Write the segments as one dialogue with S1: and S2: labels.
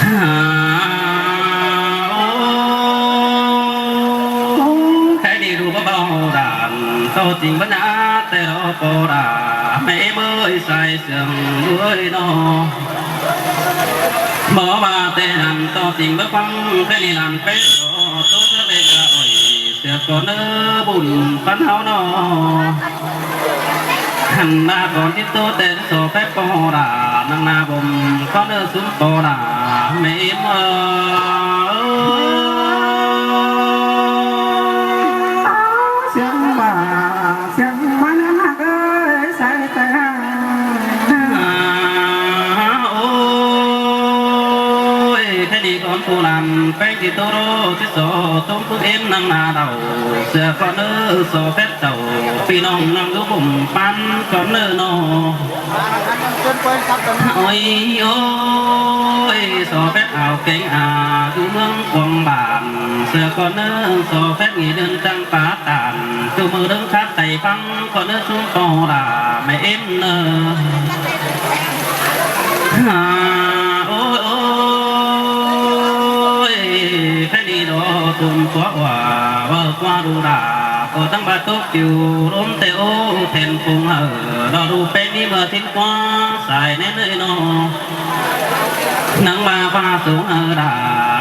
S1: แค่ดีดูเบาๆด่านโตจริงบ้านาแต่เราโปด่าไม่เมื่อยใส่เสื่อมด้วยนอบอกว่าแต่หันโตจริงบ้าฟังแค่นี้ลันเป็ดโตเธอเลยกระอ่อยเสือก่อนเนื้อบุญปันเฮานอหันหน้าก่อนที่โตแต่โซแป๊บโปด่านางนาบมก็เนื้อซุ้มโปด่าไม่เมื่อ
S2: เสียงมันนักเอ้ยใส่แต่
S1: โอ้ยแค่นี้ก่อนผู้นำแป้งที่โตโรที่โซต้มผู้เอ็มนำนาเดาเสือก่อนเนื้อโซเฟตเจ้าพี่น้องนั่งดูผมปั้นก่อนเนื้อโนโอ้ยโอ้ยโซเฟตเอาเก่งดูเมืองกวงบานเสือก่อนเนื้อโซเฟตงีเดินจังป่าตานดูมือเดินชัดใจฟังก่อนเนื้อซุ้มโตด่าไม่เอ็มเนอโอ้ยโอ้ยแค่นี้ดอตุ่มตัวว่าเบิกว่าดูด่าก็ตั้งบาตุกอยู่ร่มเตโอเทนปุงเราดูเป็นนี่เมื่อทิ้งกว่าใส่เน้นเลยนอนังมาฟ้าสูงด่า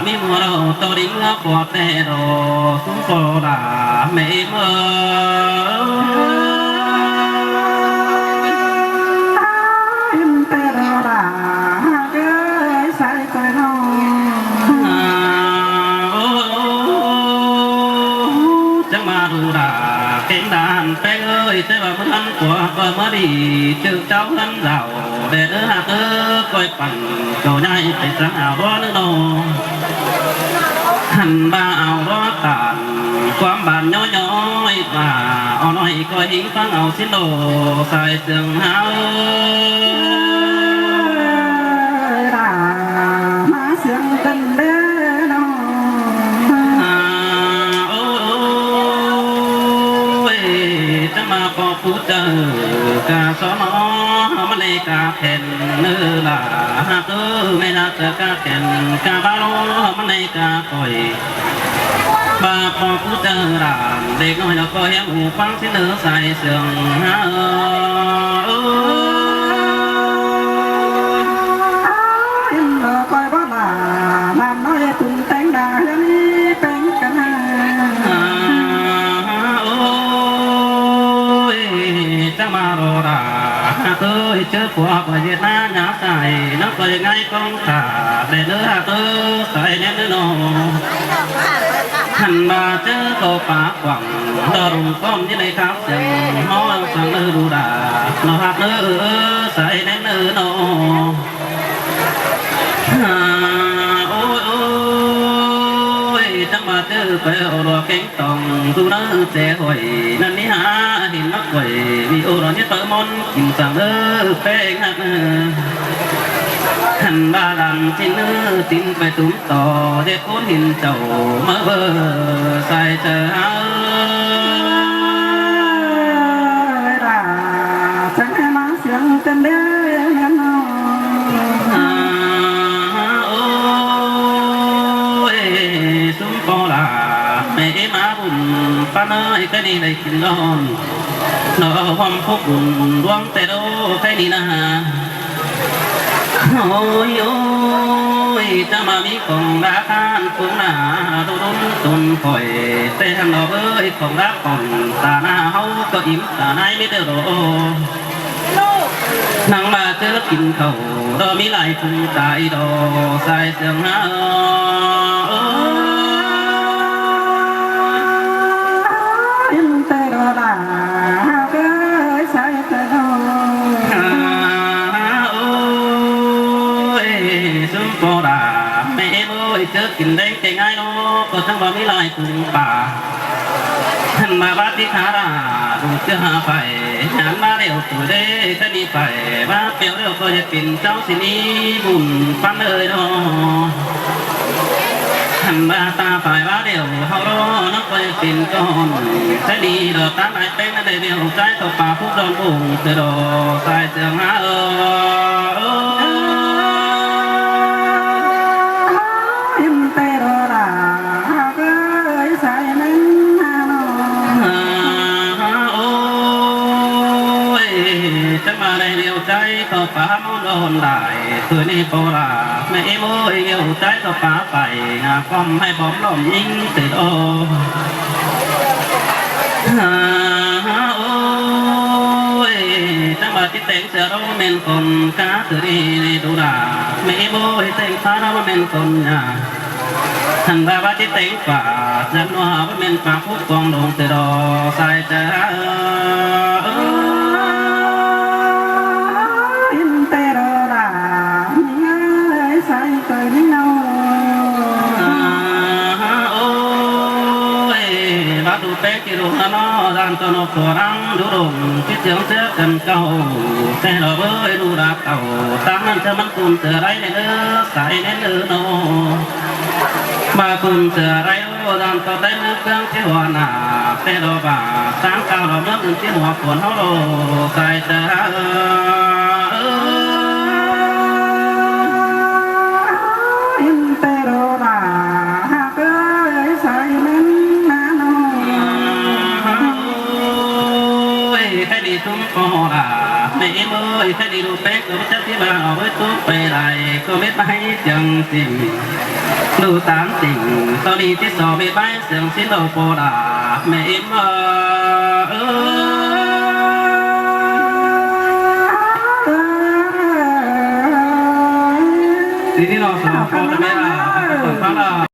S1: มีมัวเราตัวดิ้งปวดแต่ดอสูงปอด่าไม่เมื่
S2: แต่เราด่าเอ้ยใส่แต่น้อง
S1: จังมาดูด่าเก่งด่านแป้งเอ้ยแต่ว่ามันกว่าก็มาดีจึงเจ้าหันเหล่าเด็ดหักก้อยปั่นเจ้าใหญ่ไปสังเอาร้อนนอหันบ้าเอาร้อนตานความบานย้อยมาเอาหน่อยก็หิงฟังเอาสิโลใส่เสื่องเฮา
S2: ด่ามาเสียงกันเด้อน้อง
S1: จะมาปอผู้เจอกาสมอมาเลยกาเข็นเนื้อละหากไม่น่าจะกาเข็นกาบาโลมาเลยกาคอยบาปอผู้เจอรานเด็กน้อยเราก็ยังหูฟังที่เนื้อใส่เสื่องหา
S2: คอยบ่ด่าบ้านน้อยตุ่มแต่งด่าเรื่องนี้เป็นกัน
S1: จะมารอราเอ้ยเจอผัวก็เย็นหน้าหนาใส่นักก็ยังไงกองขาได้เนื้อเอ้ยใส่เนื้อโนหันมาเจอโตปากหวังดอรุมก้อนที่ในครับเสียงมองสังเนื้อดูด่าเนื้อหักเนื้อใส่เนื้อโนโอ้ยโอ้ยจังมาเจอไปเอาดอกเก่งตองดูน้าเจ้หอยนั่นนี่หาเห็นนักหอยมีโอรนี่เปิดมนกินสั่งเด้อแป้งหักหันบาลันที่เนื้อตินไปตุ้มต่อเด็กคนหินเจ้ามาเบอใส่เจอ
S2: ด่าจังให้มาเสียงกันเด้อน้อง
S1: ซุ้มปอลาไม่มาบุญป้าน้อยแค่นี้ได้กินร้อนนอความพกบุญดวงแต่โดแค่นี้นะโอ้ยโอ้ยจะมามีของรักานคงหนาดุนตุนคอยแต่ทางเราเอ้ยของรักของตาหน้าเฮาก็อิ่มตาในไม่ได้รอนั่งมาเจอกินเขาเรามีหลายผู้ตายดอใส่เสียงหา
S2: แต่เราด่าเอ้ยใส่แต่น้อง
S1: โอ้ยซุ้มโปดาไม่เอ็มโอ้ยเจอกินแดงแต่ง่ายเนาะก็ทั้งบ่มีหลายผู้ป่าหันมาบ้านที่ขาราดูเจ้าหาไปหันมาเร็วตัวเด้ก็ดีไปบ้าเปียวเร็วก็จะเป็นเจ้าสินี้บุญปั้นเลยเนาะหันมาตาฝ่ายว่าเดียวเขารอนักไปเป็นก้อนใช้ดีดอกตาไหนเป็นนั่นเดียวใจตกป่าผู้ดอนบุ่งเสือดอใส่เสือหา ป่ามุนโดนได้คืนนี้โปราแม่โมยเกี่ยวใจต่อป่าไปงาก้อมให้บอมล้มยิงติดโอโอ้ยจังหวะที่เต็งเสือเราเป็นคนกาสือดีในดูดาแม่โมยเต็งฟ้าเราเป็นคนยาท่านบาบาที่เต็งป่าจันว่าเป็นป่าพุกกองลงเตดอใส่เจอ
S2: อินเตโรดาเงยใส่เตยนี่เนา
S1: โอ้ยบาดูเป๊กิโรฮานอดันตโนโครังดูดงคิดเสียงเสือกันเก่าแต่เราเบ้ยดูดาเก่าตามนั้นเธอมันกุนเสือไรในเด้อใส่ในเด้อโนมากุนเสือไรโอ้ดันต่อได้เมื่อเครื่องที่หัวหน้าแต่เราบ่าสามเก่าเราเมื่ออื่นที่หัวฝนเขาโลใส่เจอ
S2: อินเตโรดาหากเอ้ยใส่เน้นนาโน
S1: แค่ดีทุ่มคอราไม่เมื่อยแค่ดีดูเป๊กก็ไม่จะที่มาเอาไว้ตุ้ไปไรก็ไม่ไปจังจริงดูตามจริงตอนนี้ที่สอบไม่ไปเสียงสิโลโปดาไม่เมื่อทีนี้เราสอบพอจะไม่ได้ฟังละ